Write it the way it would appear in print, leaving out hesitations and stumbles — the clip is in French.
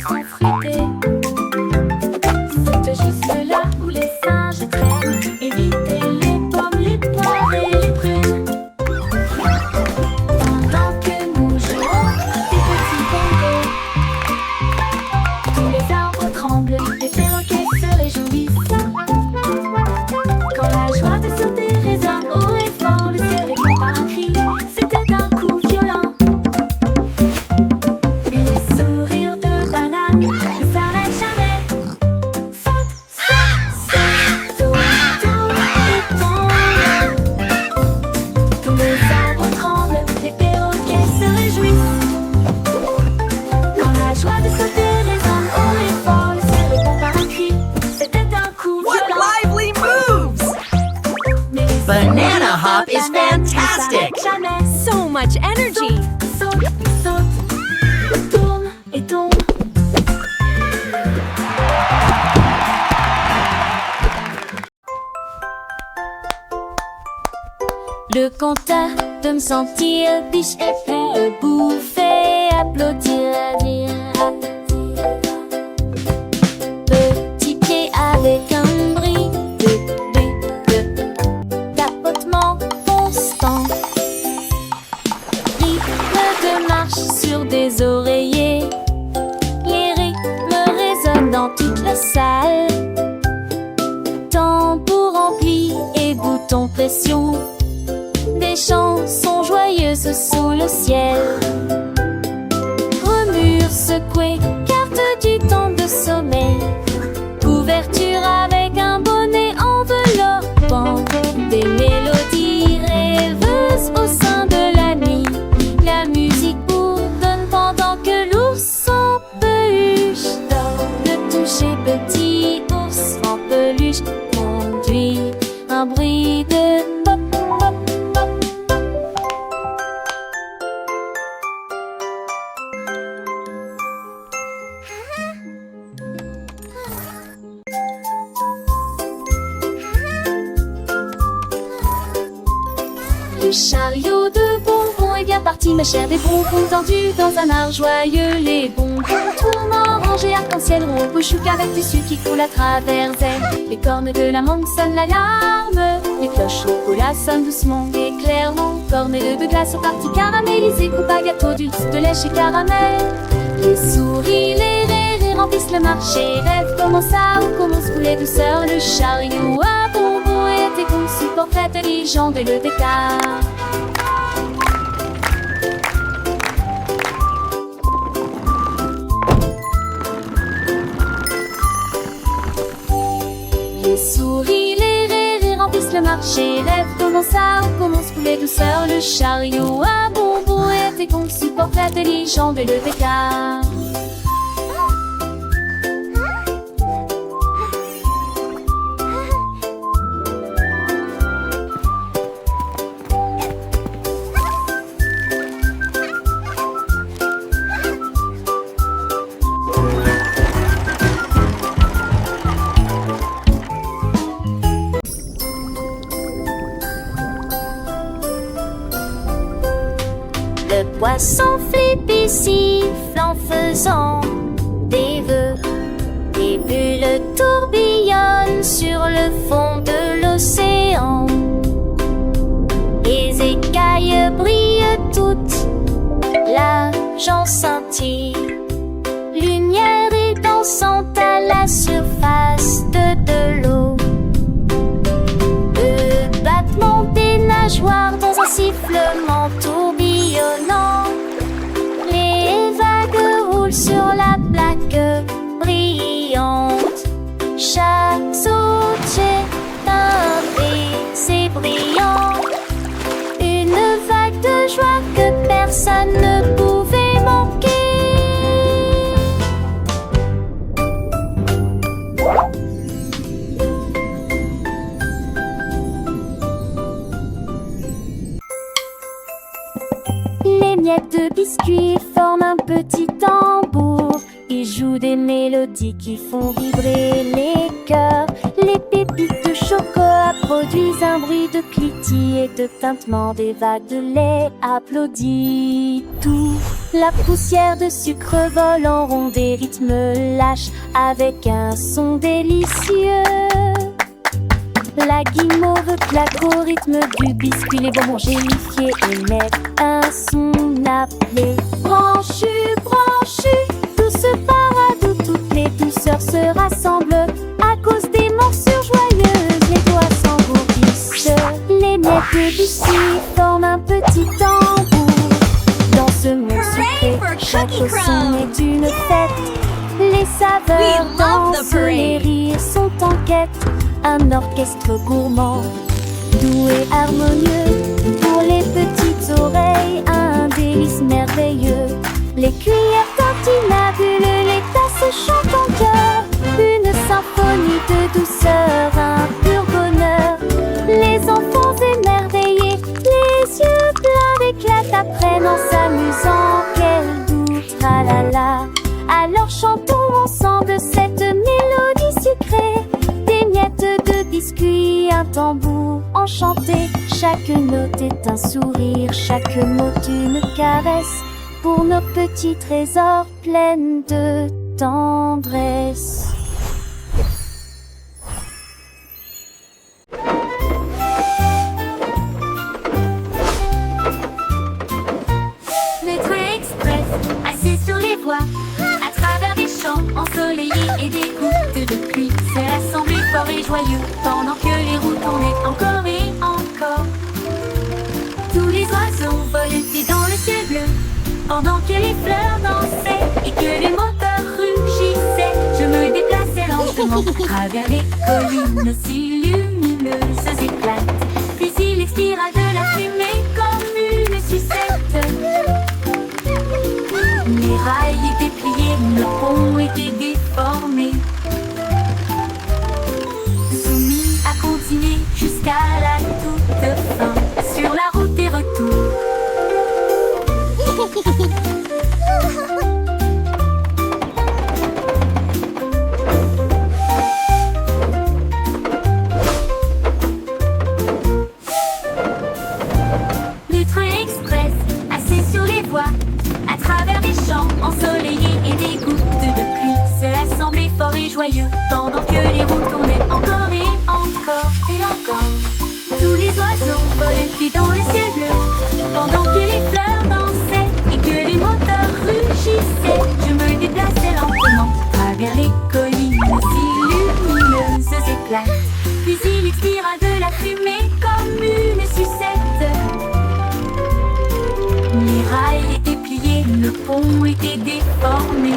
sont fruités. Saute juste là où les singes traînent. Évitez les pommes, les poires et les prunes. Pendant que nous jouons des petits bongos, tous les arbres tremblent, les perroquets se réjouissent. Quand la joie de sauter résonne haut et fort, le ciel répond par un cri. C'était un coup violent. Et les sourires de banane ne s'arrêtent jamais. Saute, saute, saute, tourne, tourne et tombe. Tous les arbres tremblent, les perroquets se réjouissent. Quand la joie de sauter résonne haut et fort, le ciel répond par un cri. C'était un coup What violent. lively moves! Mais les Banana sourires hop de is banane ne fantastic. s'arrêtent jamais. So much energy! Saute, saute, tourne et tombe. Le compteur de me sentir biche et puis bouffer, applaudir, dire petit pied avec un bris de tapotement constant. Rythme de marche sur des oreillers, les rythmes résonnent dans toute la salle. Tambour rempli et boutons pression, des chansons joyeuses sous le ciel. Remue secouée, carte du temps de sommeil, couverture avec un bonnet enveloppant, des mélodies rêveuses au sein de la nuit. La musique bourdonne pendant que l'ours en peluche dort. Le toucher petit ours en peluche conduit un bruit de pop, pop, pop, pop. Le chariot de bonbons est bien parti, ma chère, des bonbons tendus dans un art joyeux. Les bonbons tournant, rangés arc-en-ciel, ronds, bouchouc avec du sucre qui coule à travers elles. Les cornes de la mangue sonnent l'alarme, les cloches au chocolat sonnent doucement et clairement. Cornets de glace aux parties caramélisées, coupe à gâteau, dulce de lait chez caramel. Les souris, les rires remplissent le marché. Rêve commence à ou commence couler douceur. Le chariot à bonbons était conçu pour très intelligent dès le départ. Les souris, les rires remplissent le marché. Rêve commence à ou commence couler douceur. Le chariot à bonbons était conçu pour très intelligent dès le départ. Le poisson flippy siffle en faisant des vœux. Des bulles tourbillonnent sur le fond de l'océan. Les écailles brillent toutes, l'argent scintille. Lumière et dansante à la surface de l'eau. Le battement des nageoires dans un sifflement tourbillonnant. Les vagues roulent sur la plaque brillante. Chaque saut jette un baiser brillant. Une vague de joie que personne ne pouvait manquer. Les miettes de biscuits forment un petit tambour. Ils jouent des mélodies qui font vibrer les cœurs. Les pépites de chocolat produisent un bruit de cliquetis et de tintement. Des vagues de lait applaudit tout. La poussière de sucre vole en rond, des rythmes lâches avec un son délicieux. La guimauve claque au rythme du biscuit. Les bonbons gélifiés émettent un son appelé branchu, branchu. Douce parade où toutes les douceurs se rassemblent à cause des morsures joyeuses. Les doigts s'engourdissent. Les miettes de biscuit forment un petit tambour. Dans ce monde sucré, chaque son est une fête. Les saveurs dansent, les rires sont en quête. Un orchestre gourmand, doux et harmonieux. Pour les petites oreilles, un délice merveilleux. Les cuillères tintinabulent, les tasses chantent en chœur. Une symphonie de douceur, un pur bonheur. Les enfants émerveillés, les yeux pleins d'éclat, apprennent en s'amusant. Quel doux tralala. Alors chantons ensemble cette mélodie sucrée. Des miettes de biscuits, un tambour enchanté. Chaque note est un sourire, chaque mot une caresse. Pour nos petits trésors pleins de tendresse. Le train express, assis sur les voies, à travers des champs ensoleillés et des gouttes de pluie, s'est rassemblé fort et joyeux pendant que les roues tournaient encore et encore. Tous les oiseaux voletaient dans le ciel bleu pendant que les fleurs dansaient et que les moteurs rugissaient. Je me déplaçais lentement à travers les collines aussi lumineuses éclatent. Puis il expira de la fumée comme une sucette. Les rails étaient pliés, le pont était déformé. Soumis à continuer jusqu'à la toute fin sur la route des retours. Le train express, assis sur les voies, à travers des champs ensoleillés et des gouttes de pluie, s'est rassemblé fort et joyeux pendant que les roues tournaient encore et encore et encore. Tous les oiseaux volaient dans le ciel bleu pendant que les fleurs dansaient et que les moteurs rugissaient. Je me déplaçais lentement à travers les collines si lumineuses éclatent. Puis il expira de la fumée comme une sucette. Les rails étaient pliés, le pont était déformé.